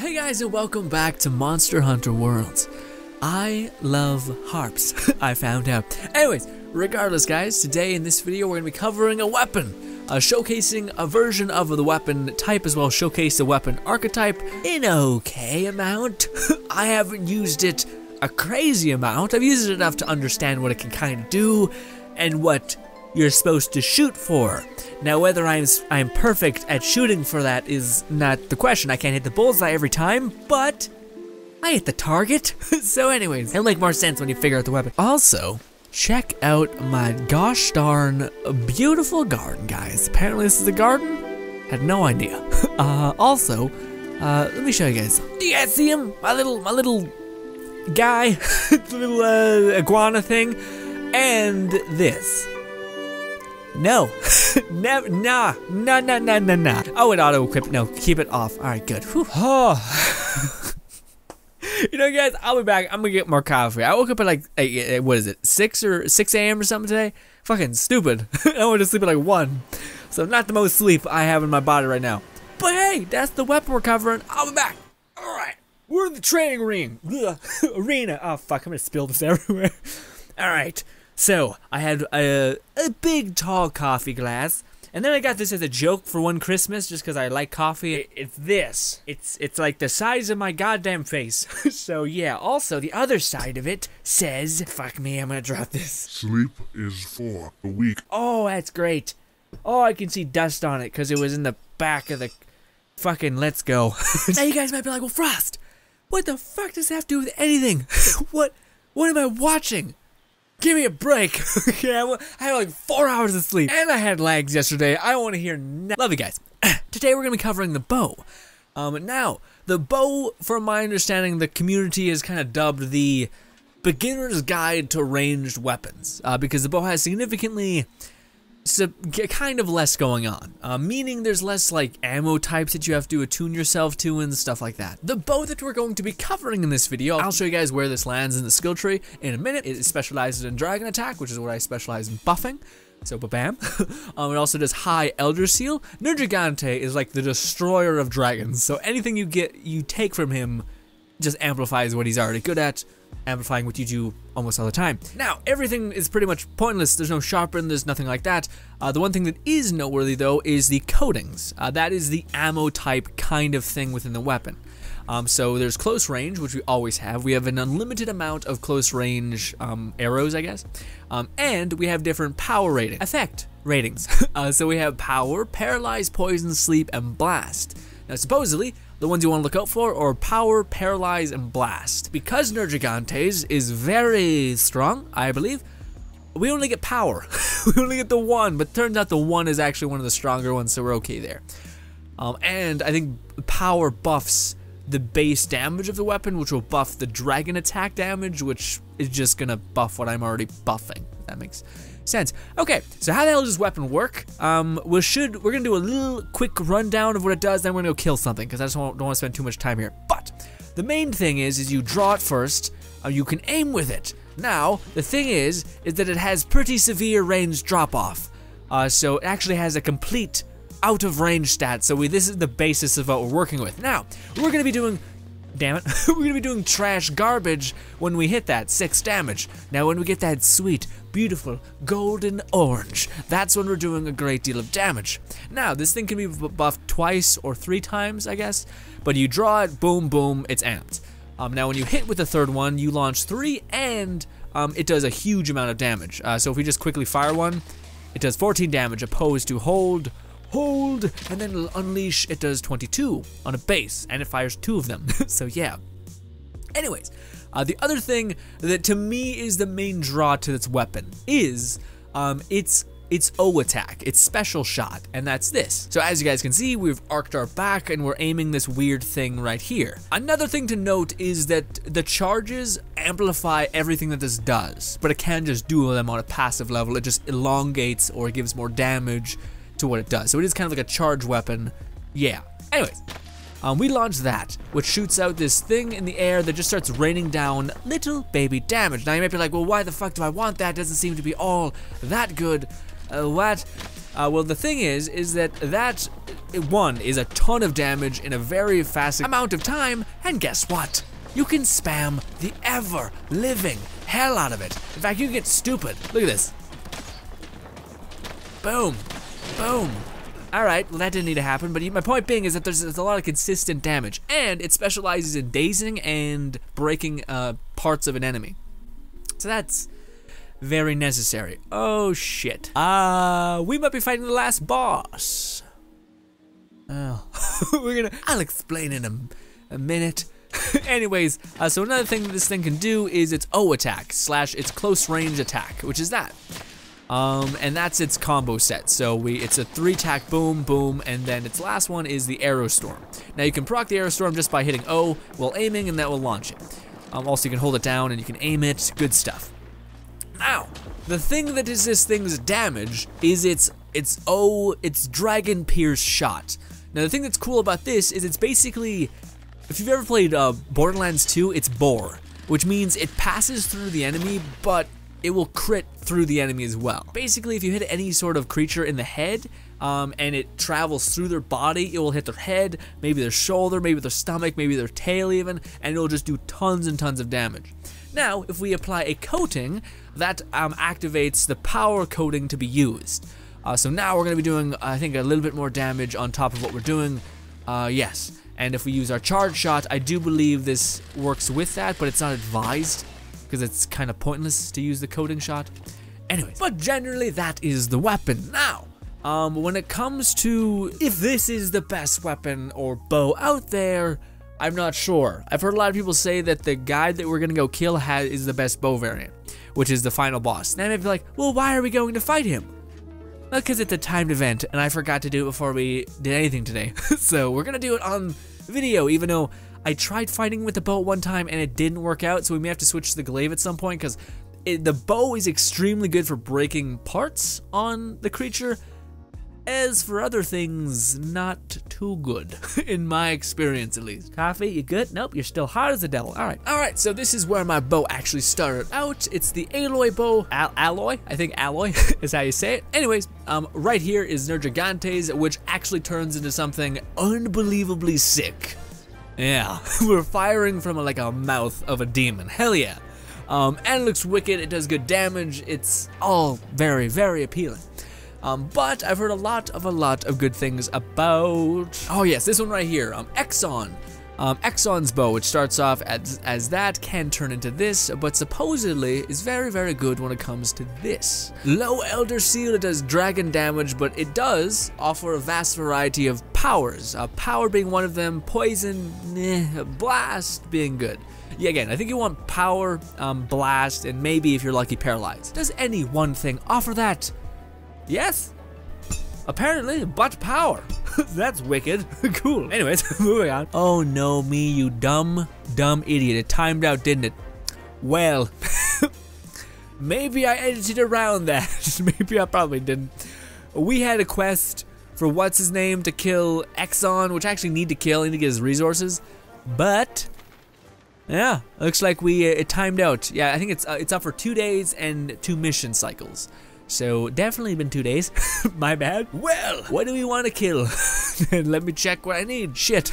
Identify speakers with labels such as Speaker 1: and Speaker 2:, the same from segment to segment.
Speaker 1: Hey guys, and welcome back to Monster Hunter Worlds. I love harps, I found out. Anyways, regardless guys, today in this video we're going to be covering a weapon. Showcasing a version of the weapon type as well, showcase the weapon archetype in okay amount. I haven't used it a crazy amount. I've used it enough to understand what it can kind of do and what you're supposed to shoot for. Now whether I'm perfect at shooting for that is not the question. I can't hit the bullseye every time, but I hit the target. So anyways, it'll make more sense when you figure out the weapon. Also, check out my gosh darn beautiful garden, guys. Apparently this is a garden? Had no idea. Also, let me show you guys. Do you guys see him? My little guy, the little iguana thing, and this. No, never, nah. Oh, it auto-equipped. No, keep it off. All right, good. Whew. Oh. You know, guys, I'll be back. I'm gonna get more coffee. I woke up at like, what is it, 6 a.m. or something today? Fucking stupid. I went to sleep at like 1. So not the most sleep I have in my body right now. But hey, that's the weapon we're covering. I'll be back. All right, we're in the training ring. Arena. Oh, fuck, I'm gonna spill this everywhere. All right. So, I had a big, tall coffee glass, and then I got this as a joke for one Christmas, just because I like coffee. It's this. It's like the size of my goddamn face. So, yeah, also, the other side of it says, fuck me, I'm gonna drop this.
Speaker 2: Sleep is for the weak.
Speaker 1: Oh, that's great. Oh, I can see dust on it, because it was in the back of the fucking let's go. Now you guys might be like, well, Frost, what the fuck does that have to do with anything? What am I watching? Give me a break. Okay, I had like 4 hours of sleep, and I had lags yesterday. I don't want to hear nothing. Love you guys. Today we're going to be covering the bow. Now, the bow, from my understanding, the community has kind of dubbed the beginner's guide to ranged weapons, because the bow has significantly kind of less going on, meaning there's less like ammo types that you have to attune yourself to and stuff like that. The bow that we're going to be covering in this video, I'll show you guys where this lands in the skill tree in a minute. It specializes in dragon attack, which is what I specialize in buffing. So ba-bam. It also does high elder seal. Nergal is like the destroyer of dragons. So anything you take from him just amplifies what he's already good at, amplifying what you do almost all the time. Now, everything is pretty much pointless. There's no sharpen, there's nothing like that. The one thing that is noteworthy, though, is the coatings. That is the ammo type kind of thing within the weapon. So there's close range, which we always have. We have an unlimited amount of close range arrows, I guess. And we have different power rating, effect ratings. So we have power, paralyze, poison, sleep, and blast. Now, supposedly, the ones you want to look out for are power, paralyze, and blast. Because Nergal is very strong, I believe, we only get power. We only get the 1, but turns out the 1 is actually one of the stronger ones, so we're okay there. And I think power buffs the base damage of the weapon, which will buff the dragon attack damage, which is just gonna buff what I'm already buffing, if that makes sense. Okay, so how the hell does this weapon work? We're gonna do a little quick rundown of what it does, then we're gonna go kill something, because I just don't want to spend too much time here. But the main thing is you draw it first, you can aim with it. Now, the thing is that it has pretty severe range drop-off. So it actually has a complete out-of-range stat, so this is the basis of what we're working with. Now, we're gonna be doing, damn it, we're gonna be doing trash garbage when we hit that 6 damage. Now, when we get that sweet, beautiful, golden orange, that's when we're doing a great deal of damage. Now, this thing can be buffed twice or 3 times, I guess, but you draw it, boom, boom, it's amped. Now, when you hit with the third one, you launch 3, and it does a huge amount of damage. So if we just quickly fire one, it does 14 damage, opposed to hold, and then it'll unleash, it does 22 on a base, and it fires 2 of them. So yeah. Anyways, the other thing that to me is the main draw to this weapon is its O attack, its special shot, and that's this. So as you guys can see, we've arced our back and we're aiming this weird thing right here. Another thing to note is that the charges amplify everything that this does, but it can't just do them on a passive level. It just elongates or gives more damage to what it does. So it is kind of like a charge weapon. Yeah. Anyways, we launch that, which shoots out this thing in the air that just starts raining down little baby damage. Now you might be like, well, why the fuck do I want that? It doesn't seem to be all that good. What? Well, the thing is that one is a ton of damage in a very fast amount of time, and guess what? You can spam the ever-living hell out of it. In fact, you can get stupid. Look at this. Boom, boom. All right, well that didn't need to happen, but my point being is that there's a lot of consistent damage, and it specializes in dazing and breaking parts of an enemy. So that's very necessary. Oh shit. We might be fighting the last boss. Oh, I'll explain in a minute. Anyways, so another thing that this thing can do is its O attack / its close range attack, which is that. And that's its combo set. So it's a 3-tack boom, boom, and then its last one is the Aero Storm. Now you can proc the Aero Storm just by hitting O while aiming, and that will launch it. Also you can hold it down and you can aim it, good stuff. Now, the thing that is this thing's damage is its Dragon Pierce shot. Now the thing that's cool about this is it's basically, if you've ever played Borderlands 2, it's Bore, which means it passes through the enemy, but it will crit through the enemy as well. Basically, if you hit any sort of creature in the head, and it travels through their body, it will hit their head, maybe their shoulder, maybe their stomach, maybe their tail even, and it'll just do tons and tons of damage. Now, if we apply a coating, that activates the power coating to be used. So now we're gonna be doing, I think, a little bit more damage on top of what we're doing, yes. And if we use our charge shot, I do believe this works with that, but it's not advised, because it's kind of pointless to use the coating shot. Anyways, but generally that is the weapon. Now, when it comes to if this is the best weapon or bow out there, I'm not sure. I've heard a lot of people say that the guy that we're gonna go kill is the best bow variant, which is the final boss. And I may be like, well, why are we going to fight him? Well, because it's a timed event, and I forgot to do it before we did anything today. So we're gonna do it on video, even though I tried fighting with the bow one time and it didn't work out, so we may have to switch to the glaive at some point, because the bow is extremely good for breaking parts on the creature. As for other things, not too good, in my experience at least. Coffee, you good? Nope, you're still hard as the devil. Alright, so this is where my bow actually started out. It's the alloy bow, alloy? I think alloy is how you say it. Anyways, right here is Nergigantes, which actually turns into something unbelievably sick. Yeah, we're firing from like a mouth of a demon, hell yeah. And it looks wicked, it does good damage, it's all very, very appealing. But I've heard a lot of good things about, oh yes, this one right here, Exons Bow, which starts off as that, can turn into this, but supposedly is very, very good when it comes to this. Low Elder Seal, it does dragon damage, but it does offer a vast variety of powers. Power being one of them, poison, blast being good. Yeah, again, I think you want power, blast, and maybe if you're lucky, paralyzed. Does any one thing offer that? Yes, apparently, but power. That's wicked. Cool. Anyways, moving on. Oh no, me, you dumb idiot. It timed out, didn't it? Well, maybe I edited around that. Maybe I probably didn't. We had a quest for what's his name to kill Exon, which I actually need to kill. I need to get his resources, but yeah, looks like it timed out. Yeah, I think it's up for 2 days and 2 mission cycles. So definitely been 2 days. My bad. Well, what do we want to kill? Let me check what I need. Shit.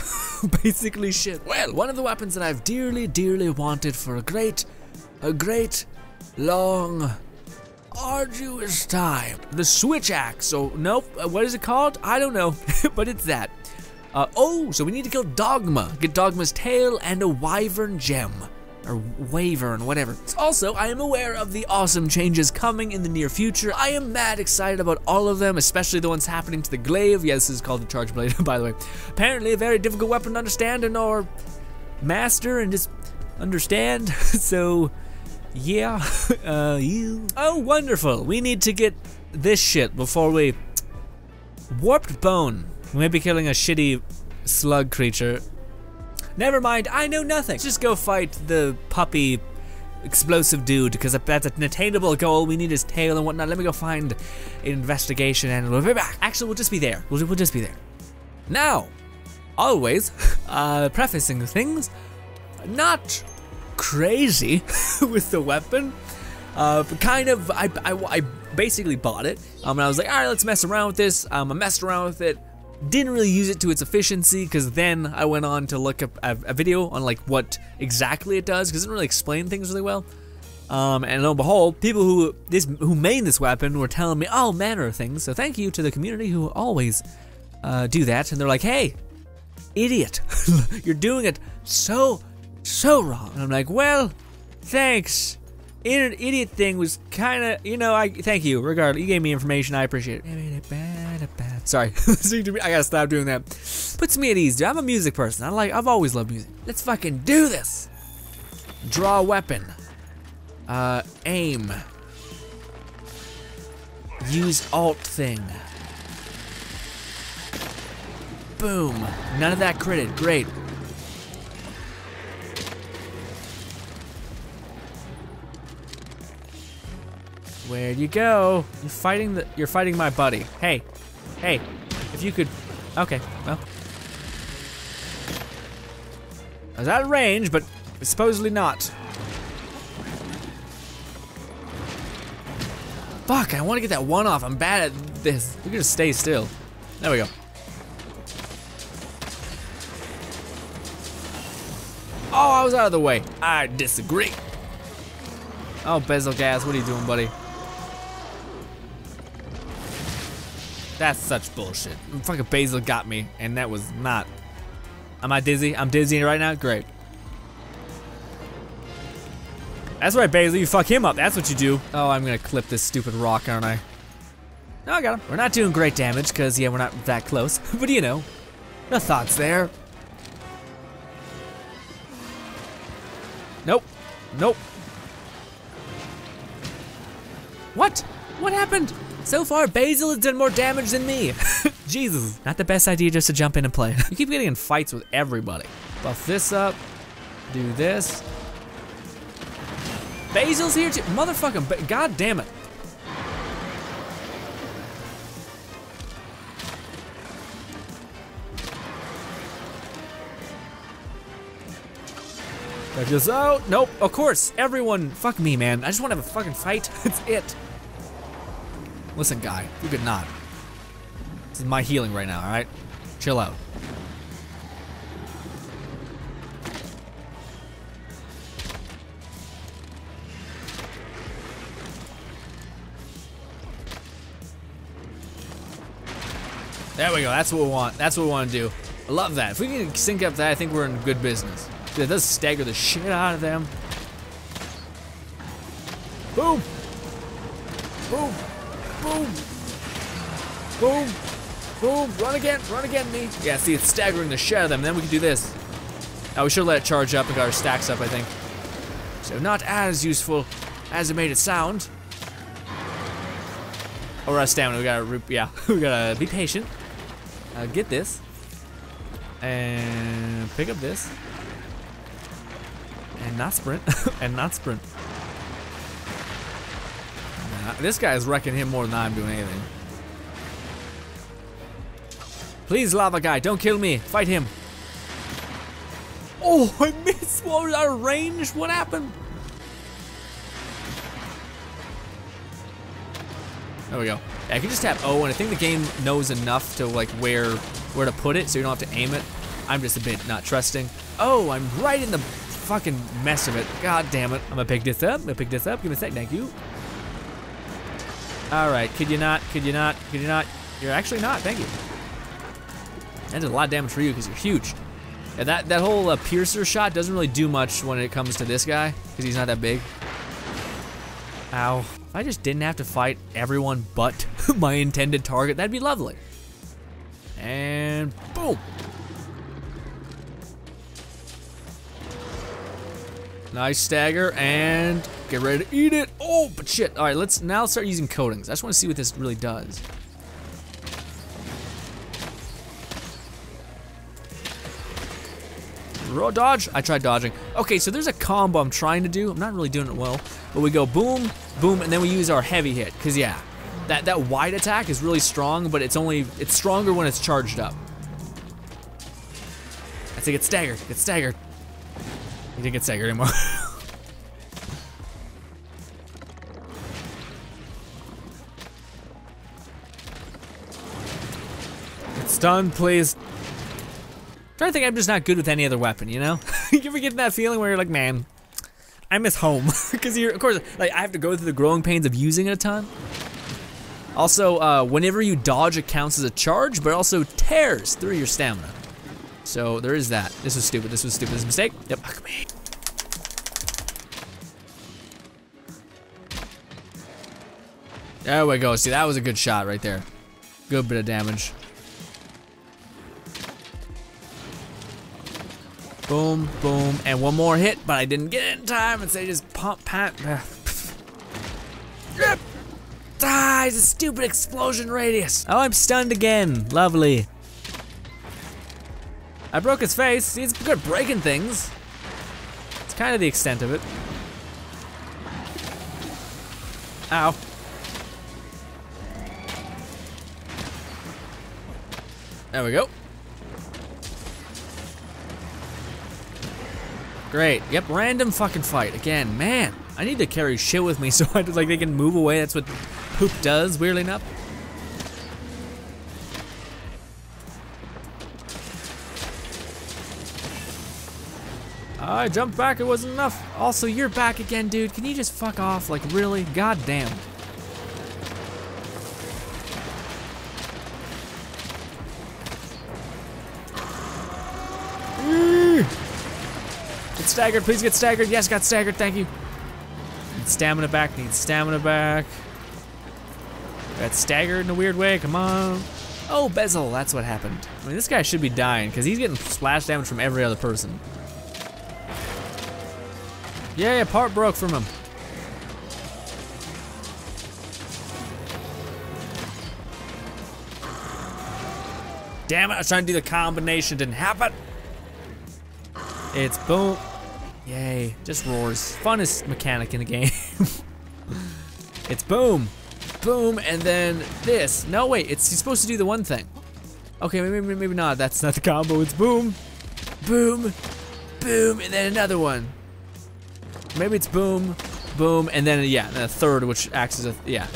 Speaker 1: Basically shit. Well, one of the weapons that I've dearly, dearly wanted for a great, long, arduous time. The switch axe. So nope. What is it called? I don't know. But it's that. So we need to kill Dogma. Get Dogma's tail and a wyvern gem. Or Wyvern, whatever. Also, I am aware of the awesome changes coming in the near future. I am mad excited about all of them, especially the ones happening to the glaive. Yes, this is called the charge blade, by the way. Apparently a very difficult weapon to understand and or master and just understand. So, yeah. Oh, wonderful. We need to get this shit before we... Warped Bone. We may be killing a shitty slug creature. Never mind, I know nothing. Let's just go fight the puppy explosive dude, because that's an attainable goal. We need his tail and whatnot. Let me go find an investigation and we'll be back. Actually, we'll just be there. We'll just be there. Now, always, prefacing things, not crazy with the weapon. Kind of, I basically bought it. And I was like, all right, let's mess around with this. I messed around with it. Didn't really use it to its efficiency, because then I went on to look up a video on like what exactly it does, because it didn't really explain things really well. And lo and behold, people who made this weapon were telling me all manner of things. So thank you to the community who always do that. And they're like, hey, idiot, you're doing it so wrong. And I'm like, well, thanks. Idiot thing was kind of, thank you. Regardless, you gave me information. I appreciate it. Sorry, I gotta stop doing that. Puts me at ease, dude. I'm a music person. I've always loved music. Let's fucking do this. Draw a weapon. Aim. Use alt thing. Boom. None of that critted. Great. Where'd you go? You're fighting my buddy. Hey, if you could, okay, well. I was out of range, but supposedly not. Fuck, I want to get that one off. I'm bad at this. We're gonna stay still. There we go. Oh, I was out of the way. I disagree. Oh, Bezel Gas, what are you doing, buddy? That's such bullshit. Fucking Basil got me, and that was not. Am I dizzy? I'm dizzy right now? Great. That's right, Basil, you fuck him up. That's what you do. Oh, I'm gonna clip this stupid rock, aren't I? No, I got him. We're not doing great damage, because, yeah, we're not that close. But, no thoughts there. Nope. What? What happened? So far, Basil has done more damage than me. Jesus. Not the best idea just to jump in and play. You keep getting in fights with everybody. Buff this up. Do this. Basil's here too. Motherfucking, god damn it. Oh, nope, of course. Everyone, fuck me, man. I just want to have a fucking fight. It's it. Listen, guy, you could not. This is my healing right now, all right? Chill out. There we go, that's what we want. That's what we want to do. I love that. If we can sync up that, I think we're in good business. It does stagger the shit out of them. Boom! Boom! Boom! Boom! Boom! Run again, me! Yeah, see, it's staggering the shit out of them, and then we can do this. Oh, we should let it charge up and got our stacks up, I think. So not as useful as it made it sound. Oh, we're out of stamina, we gotta be patient. Get this. And pick up this. And not sprint. And not sprint. This guy's wrecking him more than I'm doing anything. Please, lava guy, don't kill me. Fight him. Oh, I missed. What was out of range? What happened? There we go. Yeah, I can just tap O, and I think the game knows enough to like where to put it, so you don't have to aim it. I'm just a bit not trusting. Oh, I'm right in the fucking mess of it. God damn it. I'm gonna pick this up. Give me a sec. Thank you. All right. Could you not? You're actually not. Thank you. That did a lot of damage for you because you're huge. Yeah, that whole piercer shot doesn't really do much when it comes to this guy because he's not that big. Ow. If I just didn't have to fight everyone but my intended target, that'd be lovely. And boom. Nice stagger, and get ready to eat it. Oh, but shit. All right, let's now start using coatings. I just want to see what this really does. Raw dodge? I tried dodging. Okay, so there's a combo I'm trying to do. I'm not really doing it well, but we go boom, boom, and then we use our heavy hit. Cause yeah, that wide attack is really strong, but it's stronger when it's charged up. I think it's staggered. Get staggered. He didn't get staggered anymore. Stun, please. I'm trying to think I'm just not good with any other weapon, you know? You ever get that feeling where you're like, man, I miss home. Because of course, like, I have to go through the growing pains of using it a ton. Also, whenever you dodge, it counts as a charge, but also tears through your stamina. So there is that. This was stupid, this was stupid, this was a mistake. Yep, fuck me. There we go, see, that was a good shot right there. Good bit of damage. Boom, boom, and one more hit, but I didn't get it in time, and so they just pump, pat. Yep. Ah, it's a stupid explosion radius. Oh, I'm stunned again, lovely. I broke his face, see, it's good at breaking things. It's kind of the extent of it. Ow. There we go. Great, yep, random fucking fight. Again, man, I need to carry shit with me so like they can move away. That's what poop does, weirdly enough. I jumped back, it wasn't enough. Also, you're back again, dude. Can you just fuck off? Like, really? God damn. Get staggered, please get staggered. Yes, got staggered, thank you. Need stamina back, need stamina back. Got staggered in a weird way, come on. Oh, bezel, that's what happened. I mean, this guy should be dying because he's getting splash damage from every other person. Yeah, part broke from him. Damn it, I was trying to do the combination, didn't happen. It's boom. Yay, just roars. Funnest mechanic in the game. It's boom, boom, and then this. No, wait, you're supposed to do the one thing. Okay, maybe not, that's not the combo. It's boom, boom, boom, and then another one. Maybe it's boom, boom, and then, yeah, and a third, which acts as a, yeah.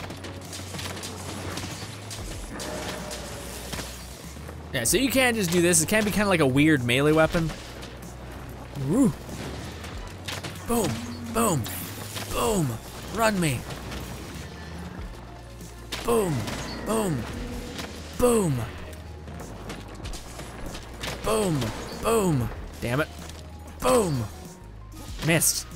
Speaker 1: Yeah, so you can't just do this. It can be kind of like a weird melee weapon. Woo. Boom, boom, boom, run me. Boom, boom, boom. Boom, boom. Damn it. Boom. Missed.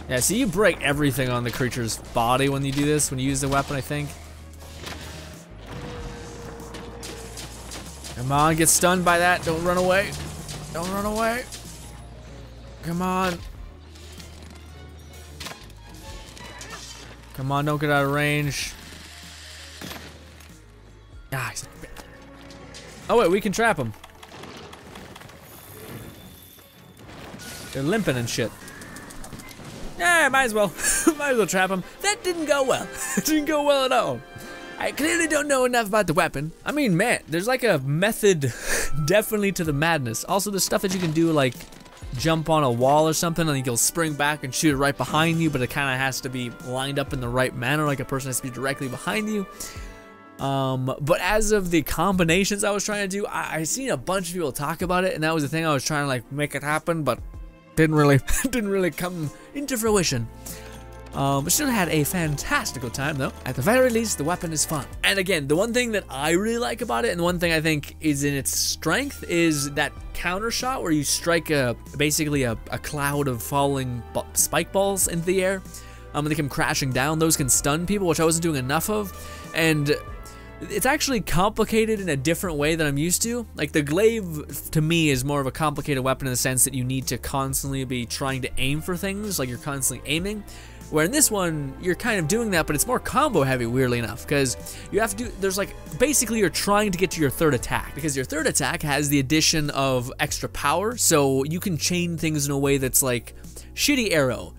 Speaker 1: Yeah, so you break everything on the creature's body when you do this, when you use the weapon, I think. Come on, get stunned by that. Don't run away. Don't run away. Come on. Come on, don't get out of range. Ah, oh wait, we can trap them. They're limping and shit. Yeah, might as well. Might as well trap them. That didn't go well. It didn't go well at all. I clearly don't know enough about the weapon. I mean, man, there's like a method definitely to the madness. Also, the stuff that you can do, like jump on a wall or something and you'll spring back and shoot it right behind you, but it kind of has to be lined up in the right manner, like a person has to be directly behind you. But as of the combinations I was trying to do, I seen a bunch of people talk about it, and that was the thing I was trying to like make it happen, but didn't really come into fruition. But still had a fantastical time though. At the very least, the weapon is fun. And again, the one thing that I really like about it, and the one thing I think is in its strength, is that counter shot where you strike basically a cloud of falling spike balls into the air. And they come crashing down. Those can stun people, which I wasn't doing enough of. And it's actually complicated in a different way than I'm used to. Like the glaive, to me, is more of a complicated weapon in the sense that you need to constantly be trying to aim for things, like you're constantly aiming. Where in this one, you're kind of doing that, but it's more combo heavy, weirdly enough, because you have to do, there's like, basically you're trying to get to your third attack, because your third attack has the addition of extra power, so you can chain things in a way that's like, shitty arrow,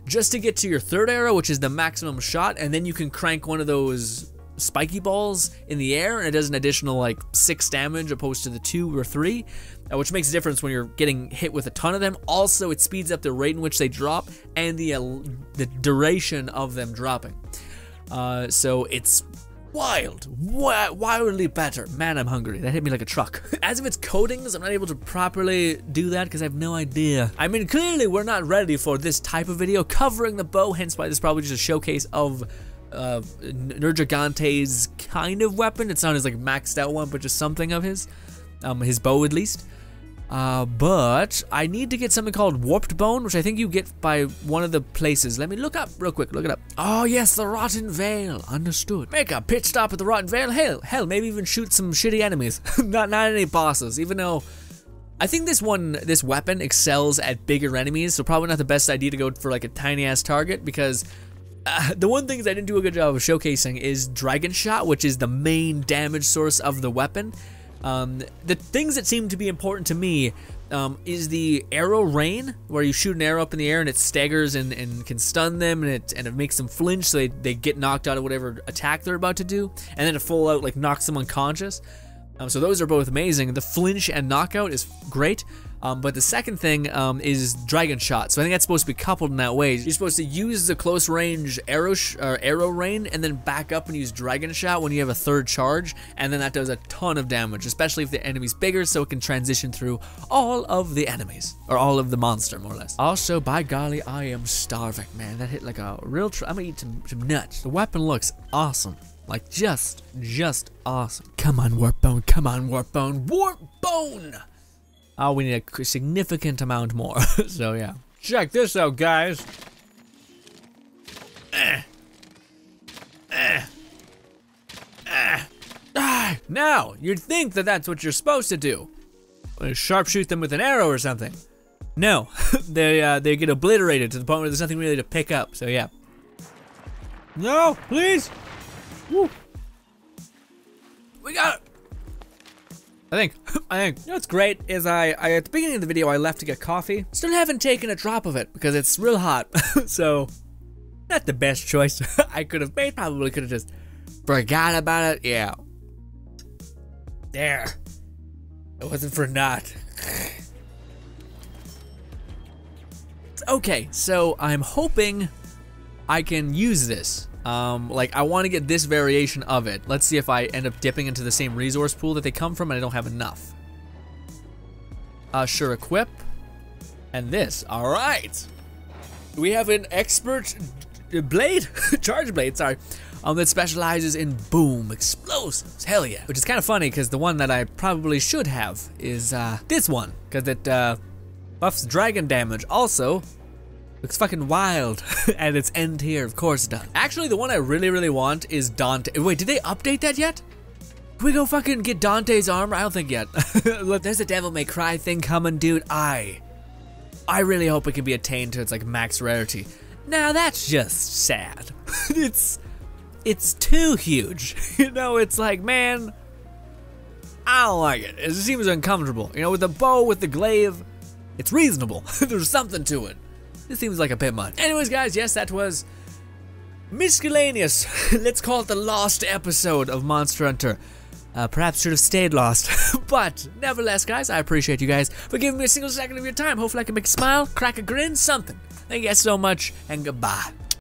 Speaker 1: just to get to your third arrow, which is the maximum shot, and then you can crank one of those spiky balls in the air, and it does an additional like 6 damage opposed to the 2 or 3, which makes a difference when you're getting hit with a ton of them. Also, it speeds up the rate in which they drop and the duration of them dropping. So it's wildly better. Man, I'm hungry. That hit me like a truck. As of its coatings, I'm not able to properly do that because I have no idea. I mean, clearly we're not ready for this type of video covering the bow, hence why this is probably just a showcase of Nergalante's kind of weapon. It's not his like maxed out one, but just something of his bow at least. But I need to get something called Warped Bone, which I think you get by one of the places. Let me look up real quick, look it up. Oh yes, the Rotten Vale, understood. Make a pit stop at the Rotten Vale, hell, maybe even shoot some shitty enemies. not any bosses, even though I think this weapon excels at bigger enemies, so probably not the best idea to go for like a tiny ass target, because the one thing I didn't do a good job of showcasing is Dragon Shot, which is the main damage source of the weapon. The things that seem to be important to me is the arrow rain, where you shoot an arrow up in the air and it staggers and can stun them, and it makes them flinch so they get knocked out of whatever attack they're about to do, and then it full out like knocks them unconscious. So those are both amazing. The flinch and knockout is great. But the second thing is Dragon Shot. So I think that's supposed to be coupled in that way. You're supposed to use the close range arrow rain and then back up and use Dragon Shot when you have a third charge, and then that does a ton of damage, especially if the enemy's bigger, so it can transition through all of the enemies, or all of the monster, more or less. Also, by golly, I am starving, man. That hit like a real I'm gonna eat some nuts. The weapon looks awesome. Like, just awesome. Come on, Warp Bone, come on, Warp Bone, Warp Bone! Oh, we need a significant amount more. So yeah. Check this out, guys. Now, you'd think that that's what you're supposed to do. Sharpshoot them with an arrow or something. No, they get obliterated to the point where there's nothing really to pick up, so yeah. No, please! Woo. We got it! I think, you know what's great is I at the beginning of the video I left to get coffee. Still haven't taken a drop of it because it's real hot. So, not the best choice I could have made. Probably could have just forgot about it. Yeah. There. It wasn't for naught. Okay, so I'm hoping I can use this. Like, I want to get this variation of it. Let's see if I end up dipping into the same resource pool that they come from and I don't have enough. Sure, equip. And this, alright. We have an expert blade? Charge blade, sorry. That specializes in boom, explosives, hell yeah. Which is kind of funny, because the one that I probably should have is, this one. Because it, buffs dragon damage. Also, looks fucking wild at its end here, of course it does. Actually, the one I really want is Dante. Wait, did they update that yet? Can we go fucking get Dante's armor? I don't think yet. Look, there's a Devil May Cry thing coming, dude. I really hope it can be attained to its like max rarity. Now that's just sad. It's too huge. You know, it's like, man, I don't like it. It seems uncomfortable. You know, with the bow, with the glaive, it's reasonable. There's something to it. This seems like a bit much. Anyways, guys, yes, that was miscellaneous. Let's call it the lost episode of Monster Hunter. Perhaps should have stayed lost. But nevertheless, guys, I appreciate you guys for giving me a single second of your time. Hopefully I can make you smile, crack a grin, something. Thank you guys so much, and goodbye.